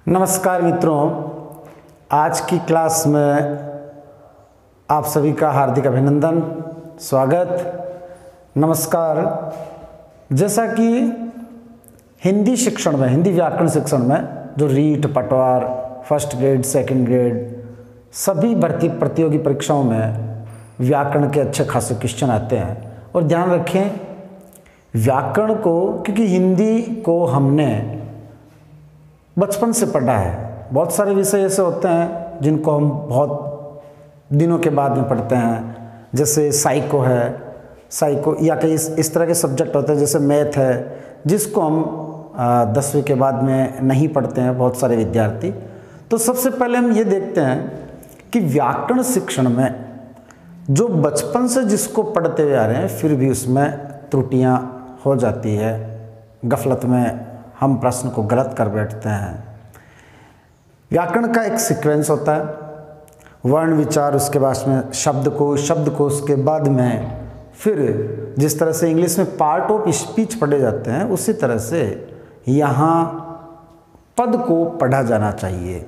नमस्कार मित्रों, आज की क्लास में आप सभी का हार्दिक अभिनंदन, स्वागत, नमस्कार। जैसा कि हिंदी शिक्षण में, हिंदी व्याकरण शिक्षण में जो रीट, पटवार, फर्स्ट ग्रेड, सेकंड ग्रेड सभी भर्ती प्रतियोगी परीक्षाओं में व्याकरण के अच्छे खासे क्वेश्चन आते हैं। और ध्यान रखें व्याकरण को, क्योंकि हिंदी को हमने बचपन से पढ़ा है। बहुत सारे विषय ऐसे होते हैं जिनको हम बहुत दिनों के बाद में पढ़ते हैं, जैसे साइको है, साइको या कई इस तरह के सब्जेक्ट होते हैं, जैसे मैथ है, जिसको हम 10वीं के बाद में नहीं पढ़ते हैं बहुत सारे विद्यार्थी। तो सबसे पहले हम ये देखते हैं कि व्याकरण शिक्षण में जो बचपन से जिसको पढ़ते हुए आ रहे हैं फिर भी उसमें त्रुटियां हो जाती है, गफलत में हम प्रश्न को गलत कर बैठते हैं। व्याकरण का एक सीक्वेंस होता है, वर्ण विचार, उसके बाद में शब्द को उसके बाद में फिर जिस तरह से इंग्लिश में पार्ट ऑफ स्पीच पढ़े जाते हैं उसी तरह से यहाँ पद को पढ़ा जाना चाहिए।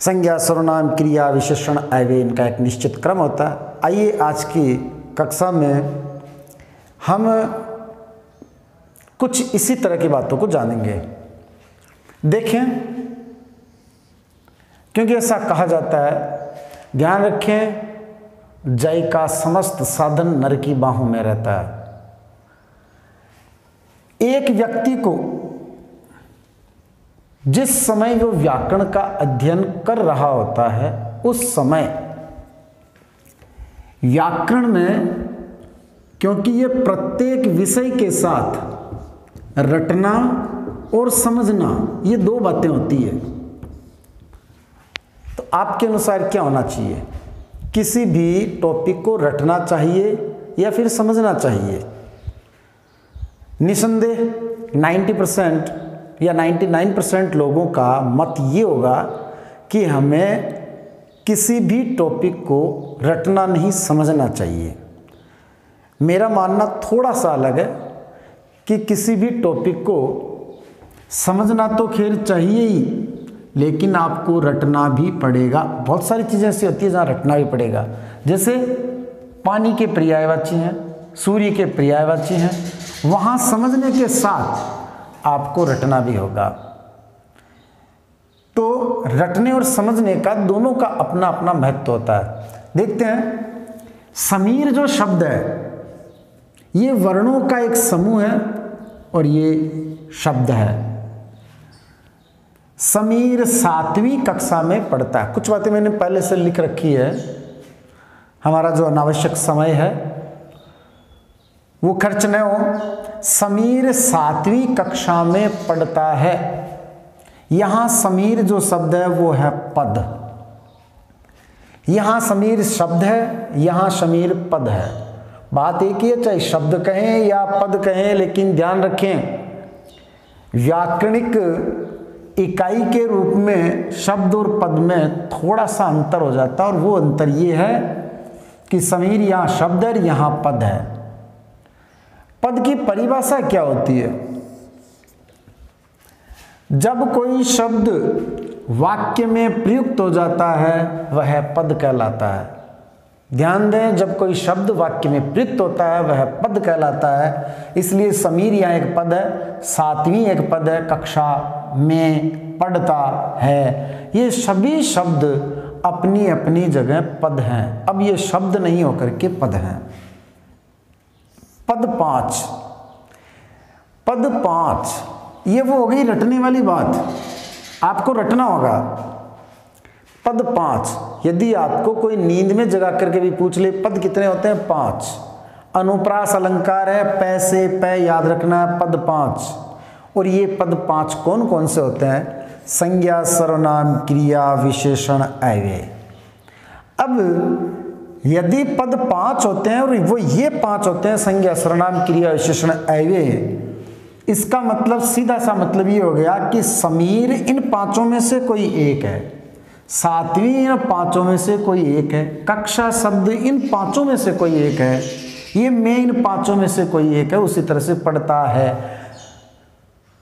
संज्ञा, सर्वनाम, क्रिया, विशेषण, अव्यय, इनका एक निश्चित क्रम होता है। आइए आज की कक्षा में हम कुछ इसी तरह की बातों को जानेंगे। देखें, क्योंकि ऐसा कहा जाता है, ध्यान रखें, जय का समस्त साधन नर की बाहों में रहता है। एक व्यक्ति को जिस समय वो व्याकरण का अध्ययन कर रहा होता है उस समय व्याकरण में, क्योंकि ये प्रत्येक विषय के साथ रटना और समझना, ये दो बातें होती है। तो आपके अनुसार क्या होना चाहिए? किसी भी टॉपिक को रटना चाहिए या फिर समझना चाहिए? निसंदेह 90% या 99% लोगों का मत ये होगा कि हमें किसी भी टॉपिक को रटना नहीं, समझना चाहिए। मेरा मानना थोड़ा सा अलग है कि किसी भी टॉपिक को समझना तो खैर चाहिए ही, लेकिन आपको रटना भी पड़ेगा। बहुत सारी चीज़ें ऐसी होती है जहाँ रटना भी पड़ेगा, जैसे पानी के पर्यायवाची हैं, सूर्य के पर्यायवाची हैं, वहाँ समझने के साथ आपको रटना भी होगा। तो रटने और समझने का दोनों का अपना अपना महत्व होता है। देखते हैं, समीर जो शब्द है ये वर्णों का एक समूह है और ये शब्द है। समीर 7वीं कक्षा में पढ़ता है। कुछ बातें मैंने पहले से लिख रखी है, हमारा जो अनावश्यक समय है वो खर्च न हो। समीर 7वीं कक्षा में पढ़ता है। यहां समीर जो शब्द है वो है पद। यहां समीर शब्द है, यहां समीर पद है। बात एक ही है, चाहे शब्द कहें या पद कहें, लेकिन ध्यान रखें व्याकरणिक इकाई के रूप में शब्द और पद में थोड़ा सा अंतर हो जाता है, और वो अंतर ये है कि समीर यहाँ शब्द है, यहाँ पद है। पद की परिभाषा क्या होती है? जब कोई शब्द वाक्य में प्रयुक्त हो जाता है वह पद कहलाता है। ध्यान दें, जब कोई शब्द वाक्य में प्रयुक्त होता है वह पद कहलाता है। इसलिए समीर यहाँ एक पद है, 7वीं एक पद है, कक्षा में पढ़ता है। ये सभी शब्द अपनी अपनी जगह पद हैं। अब ये शब्द नहीं होकर के पद हैं। पद 5, पद 5 ये वो हो गई रटने वाली बात, आपको रटना होगा। पद 5, यदि आपको कोई नींद में जगा करके भी पूछ ले पद कितने होते हैं? 5। अनुप्रास अलंकार है, पैसे पै याद रखना है, पद 5। और ये पद 5 कौन कौन से होते हैं? संज्ञा, सर्वनाम, क्रिया, विशेषण, अव्यय। अब यदि पद 5 होते हैं और वो ये 5 होते हैं, संज्ञा, सर्वनाम, क्रिया, विशेषण, अव्यय, इसका मतलब सीधा सा मतलब ये हो गया कि समीर इन 5 में से कोई एक है, 7वीं इन 5 में से कोई एक है, कक्षा शब्द इन 5 में से कोई एक है, ये मैं इन 5 में से कोई एक है। उसी तरह से पढ़ता है।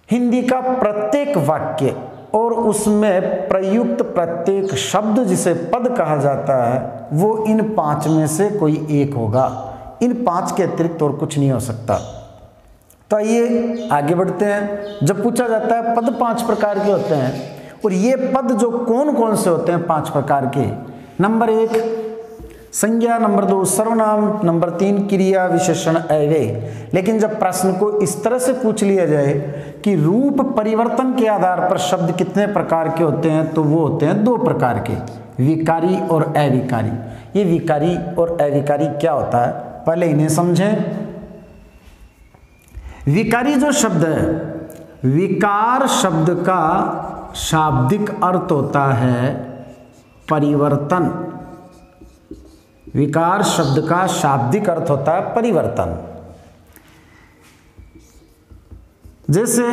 हिंदी का प्रत्येक वाक्य और उसमें प्रयुक्त प्रत्येक शब्द जिसे पद कहा जाता है वो इन 5 में से कोई एक होगा। इन 5 के अतिरिक्त और कुछ नहीं हो सकता। तो आइए आगे बढ़ते हैं। जब पूछा जाता है पद 5 प्रकार के होते हैं, और ये पद जो कौन कौन से होते हैं 5 प्रकार के, नंबर 1 संज्ञा, नंबर 2 सर्वनाम, नंबर 3 क्रिया विशेषण अव्यय। लेकिन जब प्रश्न को इस तरह से पूछ लिया जाए कि रूप परिवर्तन के आधार पर शब्द कितने प्रकार के होते हैं, तो वो होते हैं 2 प्रकार के, विकारी और अविकारी। ये विकारी और अविकारी क्या होता है, पहले इन्हें समझें। विकारी जो शब्द है, विकार शब्द का शाब्दिक अर्थ होता है परिवर्तन। विकार शब्द का शाब्दिक अर्थ होता है परिवर्तन। जैसे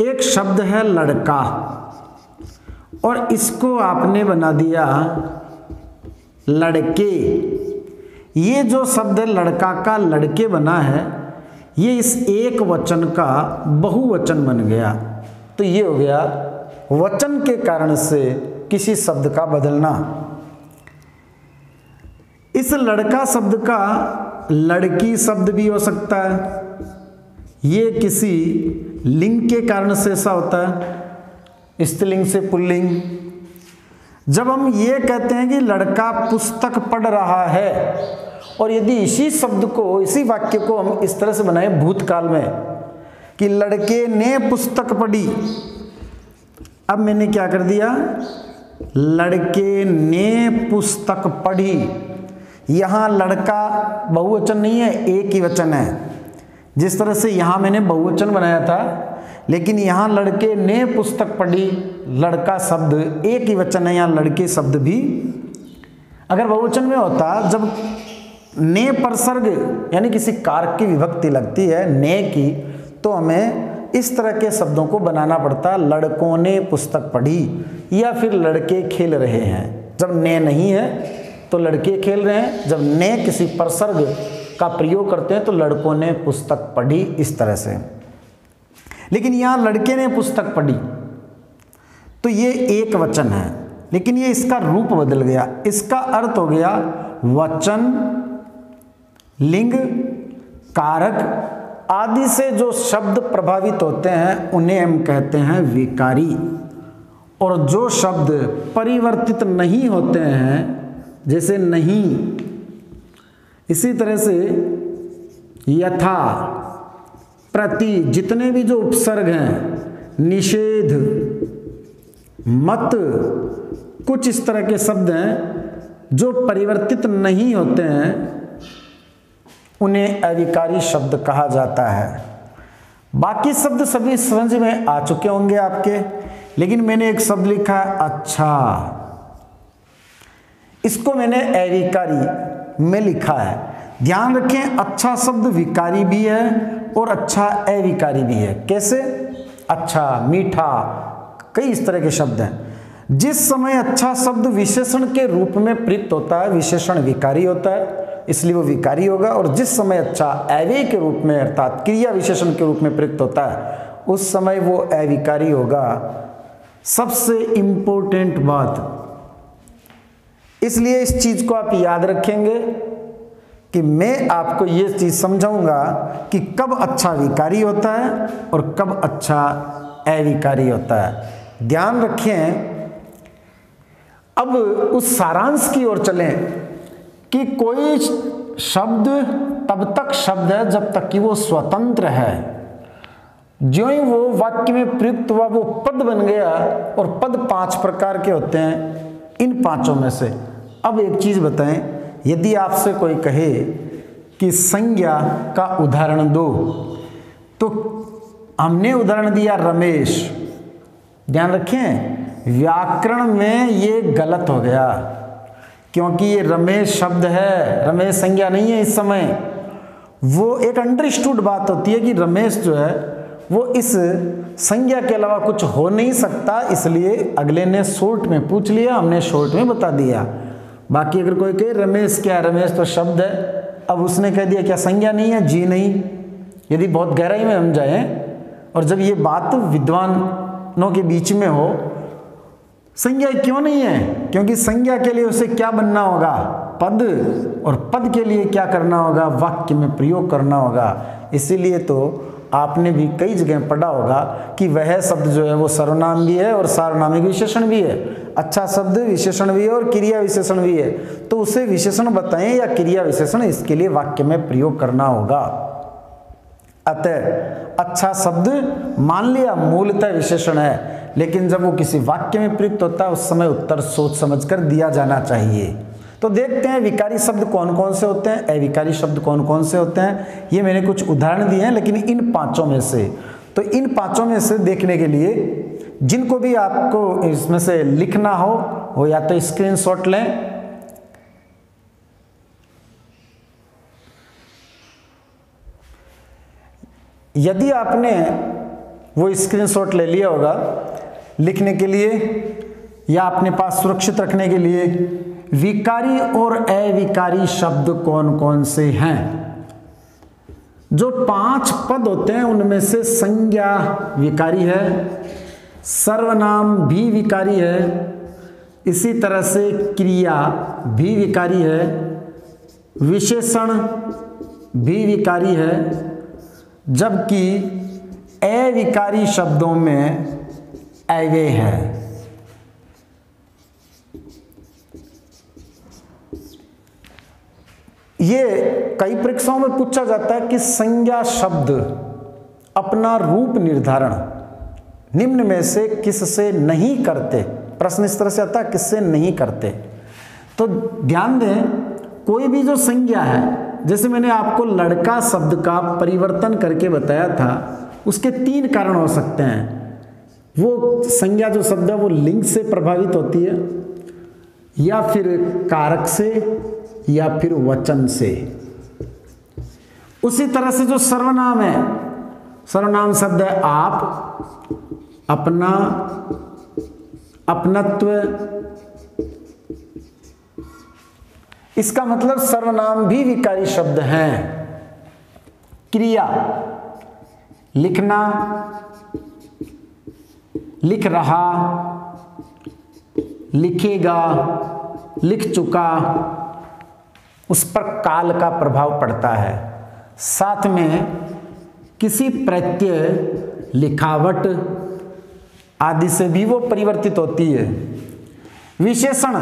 एक शब्द है लड़का, और इसको आपने बना दिया लड़के। ये जो शब्द लड़का का लड़के बना है, ये इस एक वचन का बहुवचन बन गया। तो ये हो गया वचन के कारण से किसी शब्द का बदलना। इस लड़का शब्द का लड़की शब्द भी हो सकता है। ये किसी लिंग के कारण से ऐसा होता है, स्त्रीलिंग से पुल्लिंग। जब हम ये कहते हैं कि लड़का पुस्तक पढ़ रहा है, और यदि इसी शब्द को, इसी वाक्य को हम इस तरह से बनाएं भूतकाल में कि लड़के ने पुस्तक पढ़ी, अब मैंने क्या कर दिया, लड़के ने पुस्तक पढ़ी। यहाँ लड़का बहुवचन नहीं है, एक ही वचन है। जिस तरह से यहाँ मैंने बहुवचन बनाया था, लेकिन यहाँ लड़के ने पुस्तक पढ़ी, लड़का शब्द एक ही वचन है, यहाँ लड़के शब्द भी अगर बहुवचन में होता, जब ने परसर्ग यानी किसी कारक की विभक्ति लगती है ने की, तो हमें इस तरह के शब्दों को बनाना पड़ता। लड़कों ने पुस्तक पढ़ी, या फिर लड़के खेल रहे हैं। जब ने नहीं है तो लड़के खेल रहे हैं, जब ने किसी परसर्ग का प्रयोग करते हैं तो लड़कों ने पुस्तक पढ़ी, इस तरह से। लेकिन यहाँ लड़के ने पुस्तक पढ़ी, तो ये एक वचन है, लेकिन ये इसका रूप बदल गया। इसका अर्थ हो गया वचन, लिंग, कारक आदि से जो शब्द प्रभावित होते हैं उन्हें हम कहते हैं विकारी। और जो शब्द परिवर्तित नहीं होते हैं, जैसे नहीं, इसी तरह से यथा, प्रति, जितने भी जो उपसर्ग हैं, निषेध, मत, कुछ इस तरह के शब्द हैं जो परिवर्तित नहीं होते हैं, उन्हें अविकारी शब्द कहा जाता है। बाकी शब्द सभी समझ में आ चुके होंगे आपके, लेकिन मैंने एक शब्द लिखा है अच्छा, इसको मैंने अविकारी में लिखा है। ध्यान रखें, अच्छा शब्द विकारी भी है और अच्छा अविकारी भी है। कैसे? अच्छा, मीठा, कई इस तरह के शब्द हैं। जिस समय अच्छा शब्द विशेषण के रूप में प्रयुक्त होता है, विशेषण विकारी होता है, इसलिए वो विकारी होगा। और जिस समय अच्छा अव्यय के रूप में अर्थात क्रिया विशेषण के रूप में प्रयुक्त होता है, उस समय वो अविकारी होगा। सबसे इंपॉर्टेंट बात, इसलिए इस चीज को आप याद रखेंगे कि मैं आपको ये चीज समझाऊंगा कि कब अच्छा विकारी होता है और कब अच्छा अविकारी होता है। ध्यान रखें। अब उस सारांश की ओर चलें कि कोई शब्द तब तक शब्द है जब तक कि वो स्वतंत्र है। ज्यों ही वो वाक्य में प्रयुक्त हुआ वो पद बन गया, और पद 5 प्रकार के होते हैं, इन 5 में से। अब एक चीज बताएं, यदि आपसे कोई कहे कि संज्ञा का उदाहरण दो, तो हमने उदाहरण दिया रमेश। ध्यान रखें, व्याकरण में ये गलत हो गया, क्योंकि ये रमेश शब्द है, रमेश संज्ञा नहीं है इस समय। वो एक अंडरस्टूड बात होती है कि रमेश जो है वो इस संज्ञा के अलावा कुछ हो नहीं सकता, इसलिए अगले ने शॉर्ट में पूछ लिया, हमने शॉर्ट में बता दिया। बाकी अगर कोई कहे रमेश क्या, रमेश तो शब्द है, अब उसने कह दिया क्या संज्ञा नहीं है? जी नहीं। यदि बहुत गहराई में हम जाएं और जब ये बात विद्वान समानों के बीच में हो, संज्ञा क्यों नहीं है? क्योंकि संज्ञा के लिए उसे क्या बनना होगा? पद, और पद के लिए क्या करना होगा? वाक्य में प्रयोग करना होगा। इसीलिए तो आपने भी कई जगह पढ़ा होगा कि वह शब्द जो है वो सर्वनाम भी है और सार्वनामिक विशेषण भी है। अच्छा शब्द विशेषण भी है और क्रिया विशेषण भी है, तो उसे विशेषण बताएं या क्रिया विशेषण, इसके लिए वाक्य में प्रयोग करना होगा। अतः अच्छा शब्द मान लिया मूलतः विशेषण है, लेकिन जब वो किसी वाक्य में प्रयुक्त होता है उस समय उत्तर सोच समझकर दिया जाना चाहिए। तो देखते हैं विकारी शब्द कौन कौन से होते हैं, अविकारी शब्द कौन कौन से होते हैं। ये मैंने कुछ उदाहरण दिए हैं, लेकिन इन पांचों में से, तो इन पांचों में से देखने के लिए जिनको भी आपको इसमें से लिखना हो वो या तो स्क्रीनशॉट लें, यदि आपने वो स्क्रीनशॉट ले लिया होगा लिखने के लिए या अपने पास सुरक्षित रखने के लिए, विकारी और अविकारी शब्द कौन कौन से हैं। जो 5 पद होते हैं उनमें से संज्ञा विकारी है, सर्वनाम भी विकारी है, इसी तरह से क्रिया भी विकारी है, विशेषण भी विकारी है, जबकि अविकारी शब्दों में अव्यय है। ये कई परीक्षाओं में पूछा जाता है कि संज्ञा शब्द अपना रूप निर्धारण निम्न में से किससे नहीं करते। प्रश्न इस तरह से आता है, किससे नहीं करते। तो ध्यान दें, कोई भी जो संज्ञा है, जैसे मैंने आपको लड़का शब्द का परिवर्तन करके बताया था, उसके 3 कारण हो सकते हैं। वो संज्ञा जो शब्द है वो लिंग से प्रभावित होती है, या फिर कारक से, या फिर वचन से। उसी तरह से जो सर्वनाम है, सर्वनाम शब्द है आप, अपना, अपनत्व, इसका मतलब सर्वनाम भी विकारी शब्द हैं। क्रिया लिखना, लिख रहा, लिखेगा, लिख चुका, उस पर काल का प्रभाव पड़ता है। साथ में किसी प्रत्यय, लिखावट आदि से भी वो परिवर्तित होती है। विशेषण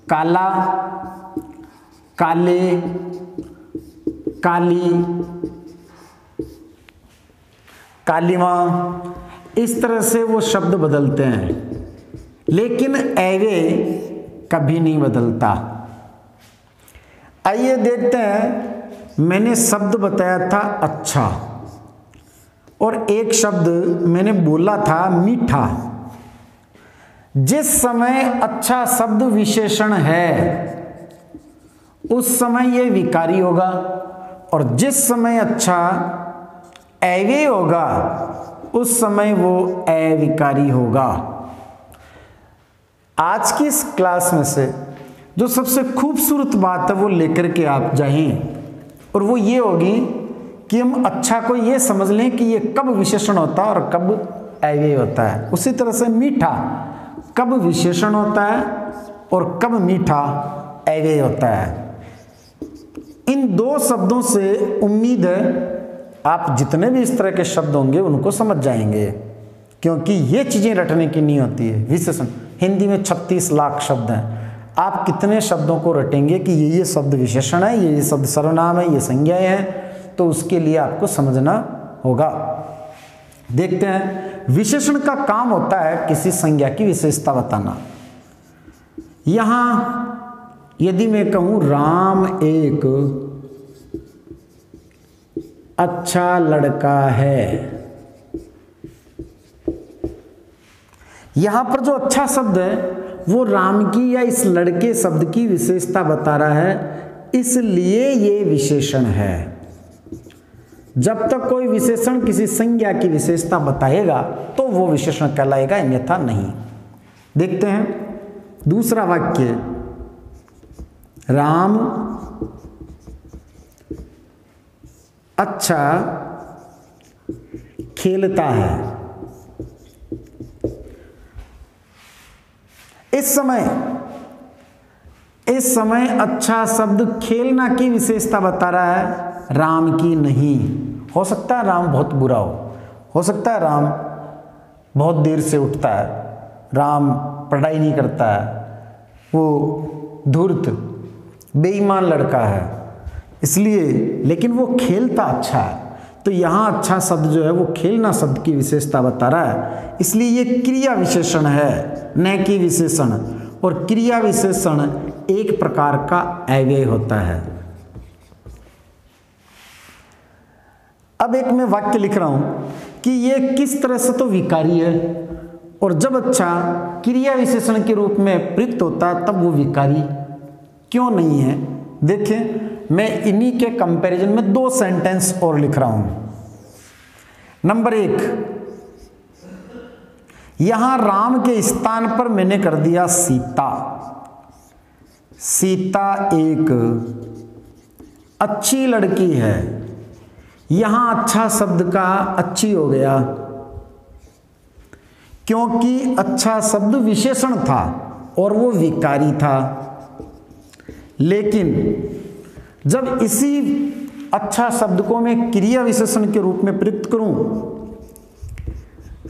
काला, काले, काली, कालिमा, इस तरह से वो शब्द बदलते हैं, लेकिन अव्यय कभी नहीं बदलता। आइए देखते हैं, मैंने शब्द बताया था अच्छा, और एक शब्द मैंने बोला था मीठा। जिस समय अच्छा शब्द विशेषण है उस समय यह विकारी होगा, और जिस समय अच्छा अव्यय होगा उस समय वो अविकारी होगा। आज की इस क्लास में से जो सबसे खूबसूरत बात है वो लेकर के आप जाएं, और वो ये होगी कि हम अच्छा को ये समझ लें कि ये कब विशेषण होता है और कब अव्यय होता है। उसी तरह से मीठा कब विशेषण होता है और कब मीठा अव्यय होता है। इन 2 शब्दों से उम्मीद है आप जितने भी इस तरह के शब्द होंगे उनको समझ जाएंगे, क्योंकि ये चीज़ें रटने की नहीं होती है। विशेषण हिंदी में 36 लाख शब्द हैं, आप कितने शब्दों को रटेंगे कि ये शब्द विशेषण है, ये शब्द सर्वनाम है, ये संज्ञाएं हैं, तो उसके लिए आपको समझना होगा। देखते हैं, विशेषण का काम होता है किसी संज्ञा की विशेषता बताना। यहां यदि मैं कहूं राम एक अच्छा लड़का है, यहां पर जो अच्छा शब्द है वो राम की या इस लड़के शब्द की विशेषता बता रहा है, इसलिए ये विशेषण है। जब तक कोई विशेषण किसी संज्ञा की विशेषता बताएगा तो वो विशेषण कहलाएगा, अन्यथा नहीं। देखते हैं दूसरा वाक्य, राम अच्छा खेलता है। इस समय अच्छा शब्द खेलना की विशेषता बता रहा है, राम की नहीं। हो सकता है राम बहुत बुरा हो सकता है राम बहुत देर से उठता है, राम पढ़ाई नहीं करता है, वो धूर्त बेईमान लड़का है इसलिए, लेकिन वो खेलता अच्छा है। तो यहाँ अच्छा शब्द जो है वो खेलना शब्द की विशेषता बता रहा है, इसलिए ये क्रिया विशेषण है, न कि विशेषण। और क्रिया विशेषण एक प्रकार का अव्यय होता है। अब एक मैं वाक्य लिख रहा हूं कि ये किस तरह से तो विकारी है, और जब अच्छा क्रिया विशेषण के रूप में प्रयुक्त होता है तब वो विकारी क्यों नहीं है। देखें, मैं इन्हीं के कंपैरिजन में 2 सेंटेंस और लिख रहा हूं। नंबर 1, यहां राम के स्थान पर मैंने कर दिया सीता। सीता एक अच्छी लड़की है, यहां अच्छा शब्द का अच्छी हो गया, क्योंकि अच्छा शब्द विशेषण था और वो विकारी था। लेकिन जब इसी अच्छा शब्द को मैं क्रिया विशेषण के रूप में प्रयुक्त करूं,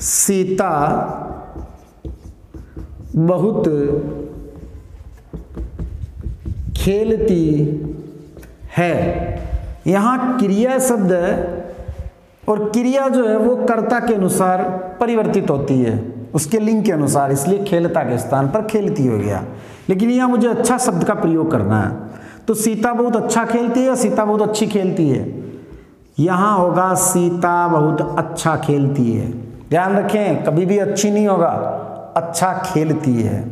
सीता बहुत खेलती है, यहां क्रिया शब्द है और क्रिया जो है वो कर्ता के अनुसार परिवर्तित होती है, उसके लिंग के अनुसार, इसलिए खेलता के स्थान पर खेलती हो गया। लेकिन यहां मुझे अच्छा शब्द का प्रयोग करना है, तो सीता बहुत अच्छा खेलती है या सीता बहुत अच्छी खेलती है, यहां होगा सीता बहुत अच्छा खेलती है। ध्यान रखें, कभी भी अच्छी नहीं होगा, अच्छा खेलती है।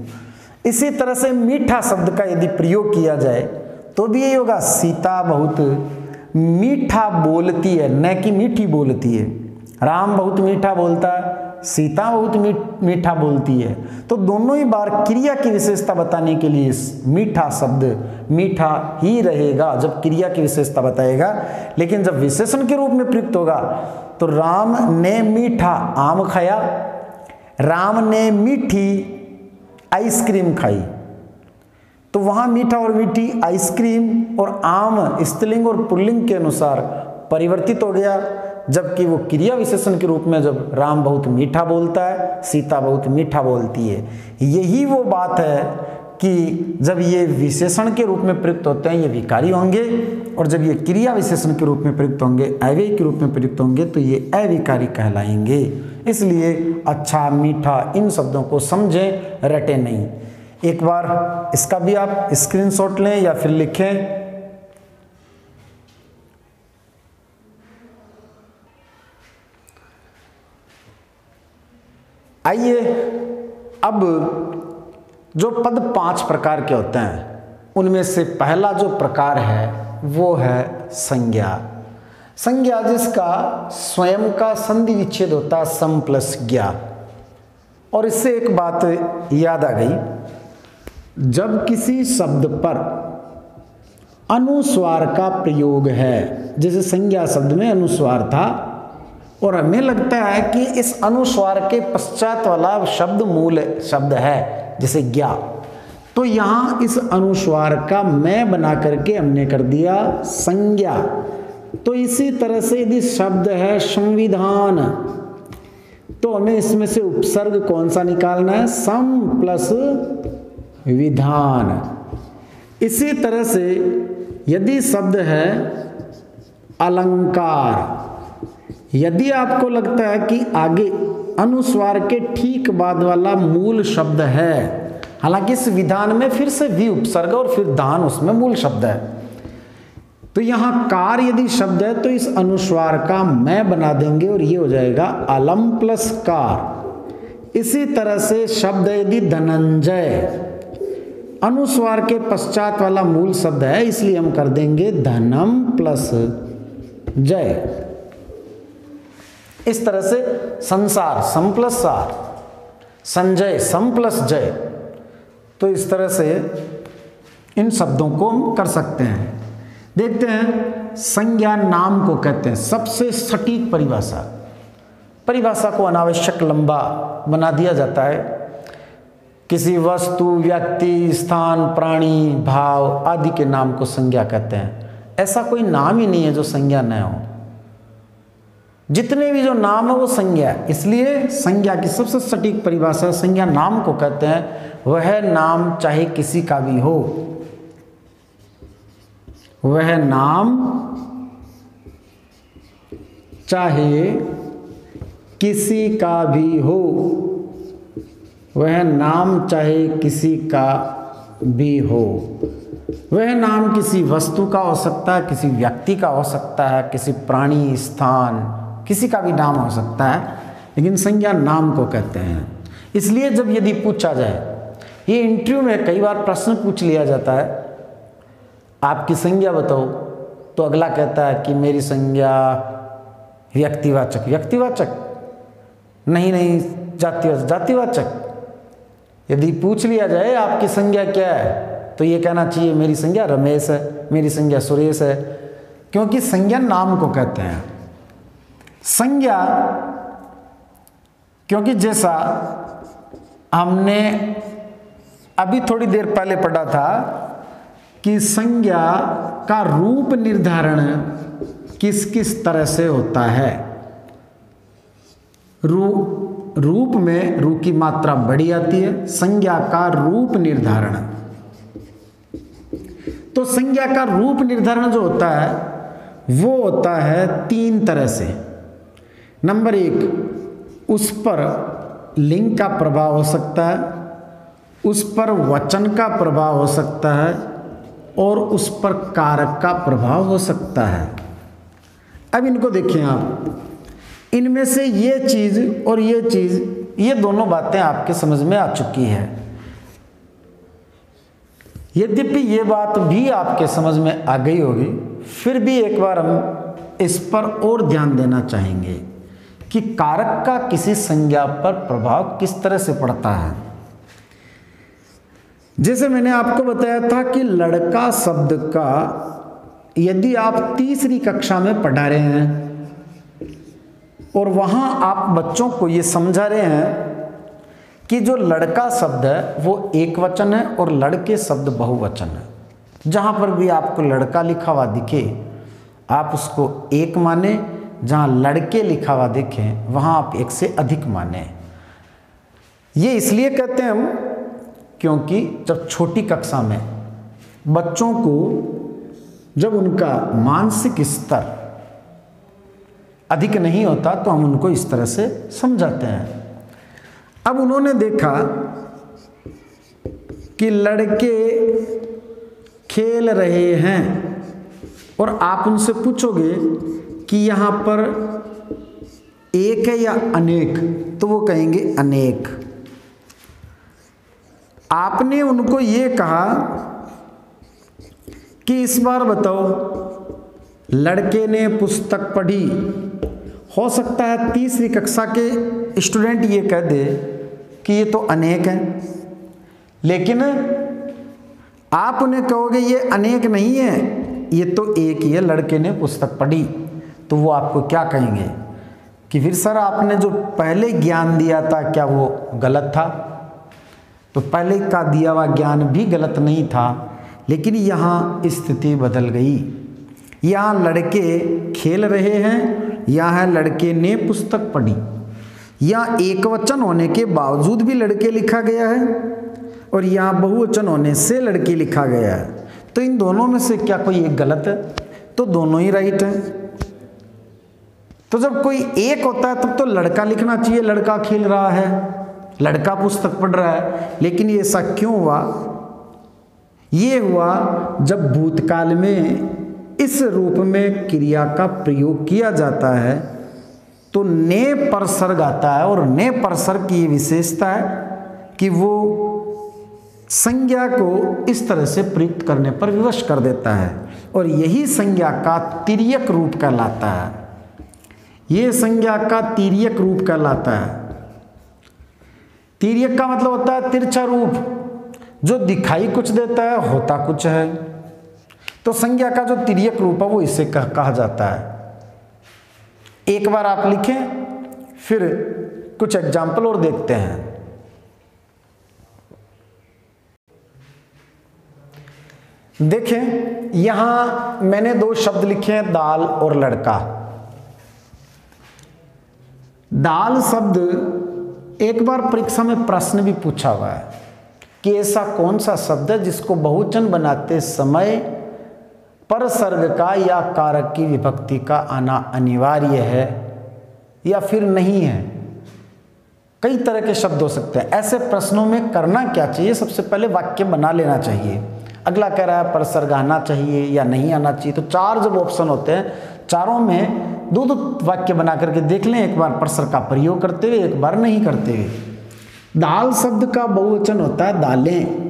इसी तरह से मीठा शब्द का यदि प्रयोग किया जाए तो भी यही होगा, सीता बहुत मीठा बोलती है, न कि मीठी बोलती है। राम बहुत मीठा बोलता है, सीता बहुत मीठा बोलती है। तो दोनों ही बार क्रिया की विशेषता बताने के लिए मीठा शब्द मीठा ही रहेगा जब क्रिया की विशेषता बताएगा। लेकिन जब विशेषण के रूप में प्रयुक्त होगा तो राम ने मीठा आम खाया, राम ने मीठी आइसक्रीम खाई, तो वहां मीठा और मीठी आइसक्रीम और आम स्त्रीलिंग और पुल्लिंग के अनुसार परिवर्तित हो गया। जबकि वो क्रिया विशेषण के रूप में जब राम बहुत मीठा बोलता है, सीता बहुत मीठा बोलती है। यही वो बात है कि जब ये विशेषण के रूप में प्रयुक्त होते हैं ये विकारी होंगे, और जब ये क्रिया विशेषण के रूप में प्रयुक्त होंगे, अव्यय के रूप में प्रयुक्त होंगे, तो ये अविकारी कहलाएंगे। इसलिए अच्छा मीठा इन शब्दों को समझें, रटे नहीं। एक बार इसका भी आप स्क्रीनशॉट लें या फिर लिखें। आइए अब जो पद 5 प्रकार के होते हैं उनमें से पहला जो प्रकार है वो है संज्ञा। संज्ञा जिसका स्वयं का संधि विच्छेद होता है सम प्लस ज्ञा। और इससे एक बात याद आ गई, जब किसी शब्द पर अनुस्वार का प्रयोग है, जैसे संज्ञा शब्द में अनुस्वार था और हमें लगता है कि इस अनुस्वार के पश्चात वाला शब्द मूल शब्द है, जैसे ज्ञा, तो यहां इस अनुस्वार का मैं बना करके हमने कर दिया संज्ञा। तो इसी तरह से यदि शब्द है संविधान, तो हमें इसमें से उपसर्ग कौन सा निकालना है, सम प्लस विधान। इसी तरह से यदि शब्द है अलंकार, यदि आपको लगता है कि आगे अनुस्वार के ठीक बाद वाला मूल शब्द है, हालांकि इस विधान में फिर से भी उपसर्ग और फिर दान उसमें मूल शब्द है, तो यहां कार यदि शब्द है तो इस अनुस्वार का मैं बना देंगे और ये हो जाएगा अलम प्लस कार। इसी तरह से शब्द यदि धनंजय, अनुस्वार के पश्चात वाला मूल शब्द है, इसलिए हम कर देंगे धनम प्लस जय। इस तरह से संसार सम प्लस सार, संजय सम प्लस जय। तो इस तरह से इन शब्दों को हम कर सकते हैं। देखते हैं, संज्ञा नाम को कहते हैं सबसे सटीक परिभाषा को अनावश्यक लंबा बना दिया जाता है। किसी वस्तु, व्यक्ति, स्थान, प्राणी, भाव आदि के नाम को संज्ञा कहते हैं। ऐसा कोई नाम ही नहीं है जो संज्ञा न हो। जितने भी जो नाम है वो संज्ञा है। इसलिए संज्ञा की सबसे सटीक परिभाषा संज्ञा नाम को कहते हैं। वह नाम चाहे किसी का भी हो, वह नाम चाहे किसी का भी हो, वह नाम चाहे किसी का भी हो। वह नाम किसी वस्तु का हो सकता है, किसी व्यक्ति का हो सकता है, किसी प्राणी, स्थान, किसी का भी नाम हो सकता है, लेकिन संज्ञा नाम को कहते हैं। इसलिए जब यदि पूछा जाए, ये इंटरव्यू में कई बार प्रश्न पूछ लिया जाता है, आपकी संज्ञा बताओ, तो अगला कहता है कि मेरी संज्ञा व्यक्तिवाचक। व्यक्तिवाचक नहीं, जातिवाचक। जातिवाचक। यदि पूछ लिया जाए आपकी संज्ञा क्या है, तो ये कहना चाहिए मेरी संज्ञा रमेश है, मेरी संज्ञा सुरेश है, क्योंकि संज्ञा नाम को कहते हैं। संज्ञा, क्योंकि जैसा हमने अभी थोड़ी देर पहले पढ़ा था कि संज्ञा का रूप निर्धारण किस किस तरह से होता है। रूप में रू की मात्रा बड़ी आती है। संज्ञा का रूप निर्धारण, तो संज्ञा का रूप निर्धारण जो होता है वो होता है 3 तरह से। नंबर 1, उस पर लिंग का प्रभाव हो सकता है, उस पर वचन का प्रभाव हो सकता है, और उस पर कारक का प्रभाव हो सकता है। अब इनको देखें आप, इनमें से ये चीज और ये चीज, ये दोनों बातें आपके समझ में आ चुकी है। यद्यपि ये बात भी आपके समझ में आ गई होगी, फिर भी एक बार हम इस पर और ध्यान देना चाहेंगे कि कारक का किसी संज्ञा पर प्रभाव किस तरह से पड़ता है। जैसे मैंने आपको बताया था कि लड़का शब्द का यदि आप तीसरी कक्षा में पढ़ा रहे हैं और वहां आप बच्चों को ये समझा रहे हैं कि जो लड़का शब्द है वो एक वचन है और लड़के शब्द बहुवचन है, जहां पर भी आपको लड़का लिखा हुआ दिखे आप उसको एक माने, जहां लड़के लिखा हुआ दिखे वहां आप एक से अधिक माने। ये इसलिए कहते हैं हम क्योंकि जब छोटी कक्षा में बच्चों को जब उनका मानसिक स्तर अधिक नहीं होता तो हम उनको इस तरह से समझाते हैं। अब उन्होंने देखा कि लड़के खेल रहे हैं और आप उनसे पूछोगे कि यहाँ पर एक है या अनेक, तो वो कहेंगे अनेक। आपने उनको ये कहा कि इस बार बताओ लड़के ने पुस्तक पढ़ी, हो सकता है तीसरी कक्षा के स्टूडेंट ये कह दे कि ये तो अनेक है, लेकिन आप उन्हें कहोगे ये अनेक नहीं है, ये तो एक ही है, लड़के ने पुस्तक पढ़ी, तो वो आपको क्या कहेंगे कि फिर सर आपने जो पहले ज्ञान दिया था क्या वो गलत था? तो पहले का दिया हुआ ज्ञान भी गलत नहीं था, लेकिन यहाँ स्थिति बदल गई। यहाँ लड़के खेल रहे हैं, यहाँ है लड़के ने पुस्तक पढ़ी। यहाँ एक वचन होने के बावजूद भी लड़के लिखा गया है और यहाँ बहुवचन होने से लड़के लिखा गया है। तो इन दोनों में से क्या कोई एक गलत है? तो दोनों ही राइट है। तो जब कोई एक होता है तब तो लड़का लिखना चाहिए, लड़का खेल रहा है, लड़का पुस्तक पढ़ रहा है। लेकिन ये ऐसा क्यों हुआ? ये हुआ जब भूतकाल में इस रूप में क्रिया का प्रयोग किया जाता है तो ने परसर्ग आता है, और ने परसर्ग की विशेषता है कि वो संज्ञा को इस तरह से प्रयुक्त करने पर विवश कर देता है, और यही संज्ञा का तिर्यक रूप कहलाता है। ये संज्ञा का तिर्यक रूप कहलाता है। तिर्यक का मतलब होता है तिरछा रूप, जो दिखाई कुछ देता है होता कुछ है। तो संज्ञा का जो तिर्यक रूप है वो इसे कहा जाता है। एक बार आप लिखें, फिर कुछ एग्जाम्पल और देखते हैं। देखें यहां मैंने दो शब्द लिखे हैं, दाल और लड़का। दाल शब्द एक बार परीक्षा में प्रश्न भी पूछा हुआ है कि ऐसा कौन सा शब्द है जिसको बहुवचन बनाते समय परसर्ग का या कारक की विभक्ति का आना अनिवार्य है या फिर नहीं है। कई तरह के शब्द हो सकते हैं। ऐसे प्रश्नों में करना क्या चाहिए, सबसे पहले वाक्य बना लेना चाहिए। अगला कह रहा है परसर्ग आना चाहिए या नहीं आना चाहिए, तो चार जब ऑप्शन होते हैं चारों में दो दो वाक्य बना करके देख लें, एक बार परसर्ग का प्रयोग करते हुए, एक बार नहीं करते हुए। दाल शब्द का बहुवचन होता है दालें।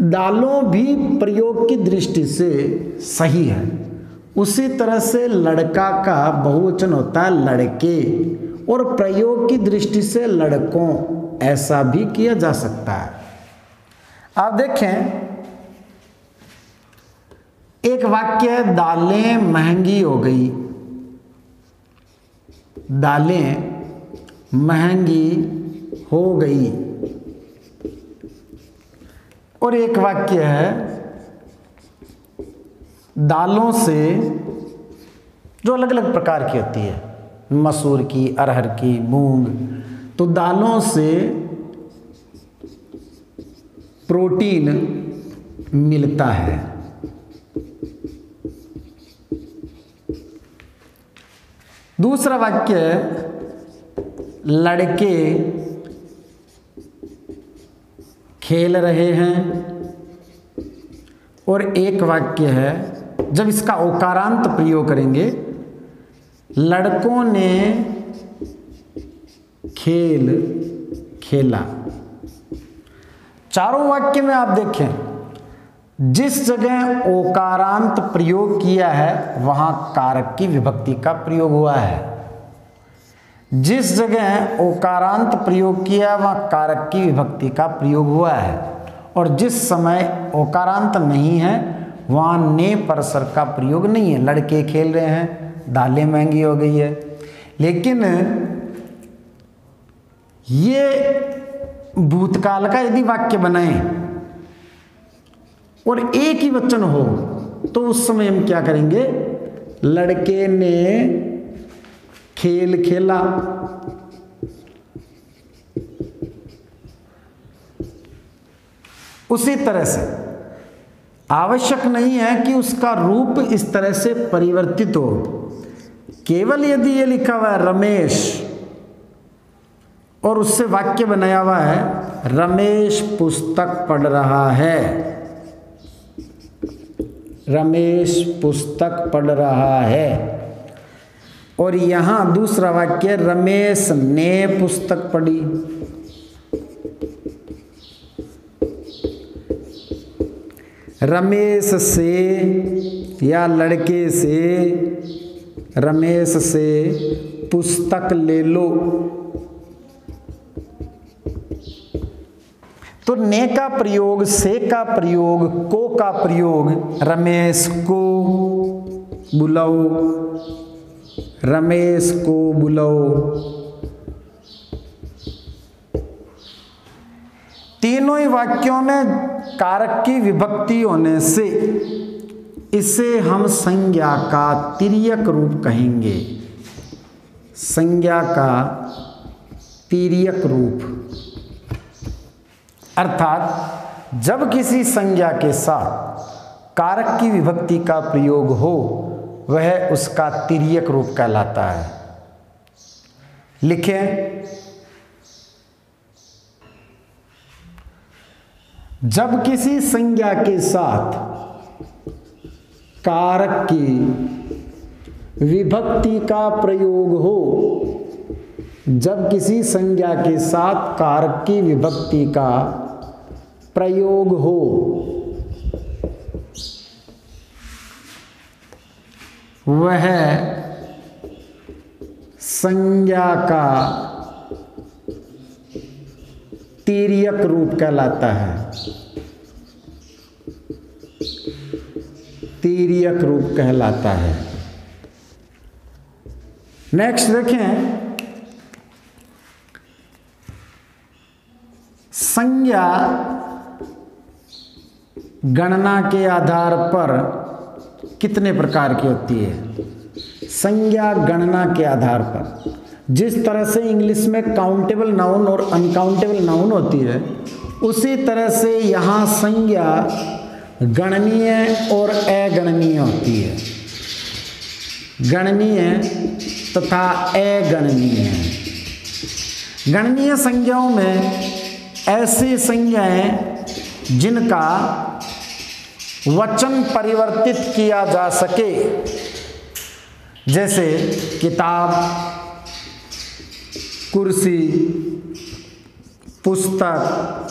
दालों भी प्रयोग की दृष्टि से सही है। उसी तरह से लड़का का बहुवचन होता है लड़के, और प्रयोग की दृष्टि से लड़कों, ऐसा भी किया जा सकता है। आप देखें एक वाक्य है, दालें महंगी हो गई। दालें महंगी हो गई। और एक वाक्य है, दालों से जो अलग अलग प्रकार की होती है, मसूर की, अरहर की, मूंग, तो दालों से प्रोटीन मिलता है। दूसरा वाक्य है, लड़के खेल रहे हैं। और एक वाक्य है, जब इसका ओकारांत प्रयोग करेंगे, लड़कों ने खेल खेला। चारों वाक्य में आप देखें जिस जगह ओकारांत प्रयोग किया है वहां कारक की विभक्ति का प्रयोग हुआ है। जिस जगह ओकारांत प्रयोग किया वहां कारक की विभक्ति का प्रयोग हुआ है। और जिस समय ओकारांत नहीं है वहां ने परसर्ग का प्रयोग नहीं है। लड़के खेल रहे हैं, दालें महंगी हो गई है। लेकिन ये भूतकाल का यदि वाक्य बनाए और एक ही वचन हो तो उस समय हम क्या करेंगे, लड़के ने खेल खेला। उसी तरह से आवश्यक नहीं है कि उसका रूप इस तरह से परिवर्तित हो। केवल यदि ये लिखा हुआ है रमेश और उससे वाक्य बनाया हुआ है रमेश पुस्तक पढ़ रहा है, रमेश पुस्तक पढ़ रहा है, और यहां दूसरा वाक्य रमेश ने पुस्तक पढ़ी। रमेश से या लड़के से, रमेश से पुस्तक ले लो। तो ने का प्रयोग, से का प्रयोग, को का प्रयोग, रमेश को बुलाओ, रमेश को बुलाओ। तीनों ही वाक्यों में कारक की विभक्ति होने से इसे हम संज्ञा का तिर्यक रूप कहेंगे। संज्ञा का तिर्यक रूप अर्थात जब किसी संज्ञा के साथ कारक की विभक्ति का प्रयोग हो वह उसका तिर्यक रूप कहलाता है। लिखें, जब किसी संज्ञा के साथ कारक की विभक्ति का प्रयोग हो, जब किसी संज्ञा के साथ कारक की विभक्ति का प्रयोग हो, वह संज्ञा का तिर्यक रूप कहलाता है। तिर्यक रूप कहलाता है। नेक्स्ट देखें, संज्ञा गणना के आधार पर कितने प्रकार की होती है? संज्ञा गणना के आधार पर। जिस तरह से इंग्लिश में काउंटेबल नाउन और अनकाउंटेबल नाउन होती है, उसी तरह से यहाँ संज्ञा गणनीय और अगणनीय होती है। गणनीय तथा अगणनीय। गणनीय संज्ञाओं में ऐसी संज्ञाएं जिनका वचन परिवर्तित किया जा सके, जैसे किताब, कुर्सी, पुस्तक,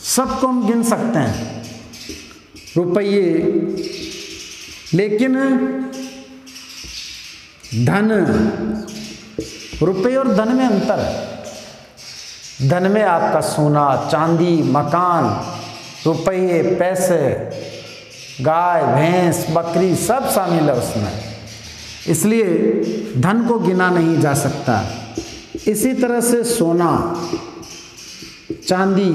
सबको हम गिन सकते हैं, रुपये। लेकिन धन, रुपये और धन में अंतर है। धन में आपका सोना, चांदी, मकान, रुपये, पैसे, गाय, भैंस, बकरी सब शामिल है उसमें, इसलिए धन को गिना नहीं जा सकता। इसी तरह से सोना, चांदी,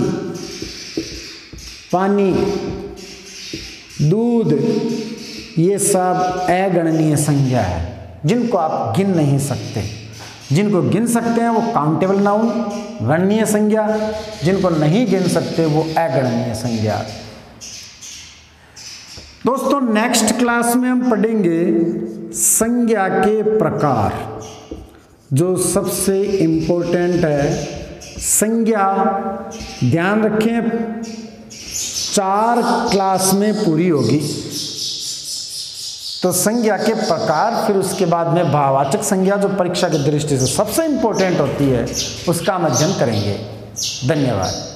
पानी, दूध, ये सब अगणनीय संज्ञा है जिनको आप गिन नहीं सकते। जिनको गिन सकते हैं वो काउंटेबल नाउन, गणनीय संज्ञा। जिनको नहीं गिन सकते वो अगणनीय संज्ञा। दोस्तों, नेक्स्ट क्लास में हम पढ़ेंगे संज्ञा के प्रकार, जो सबसे इम्पोर्टेंट है। संज्ञा ध्यान रखें 4 क्लास में पूरी होगी। तो संज्ञा के प्रकार, फिर उसके बाद में भाववाचक संज्ञा जो परीक्षा की दृष्टि से सबसे इम्पोर्टेंट होती है, उसका हम अध्ययन करेंगे। धन्यवाद।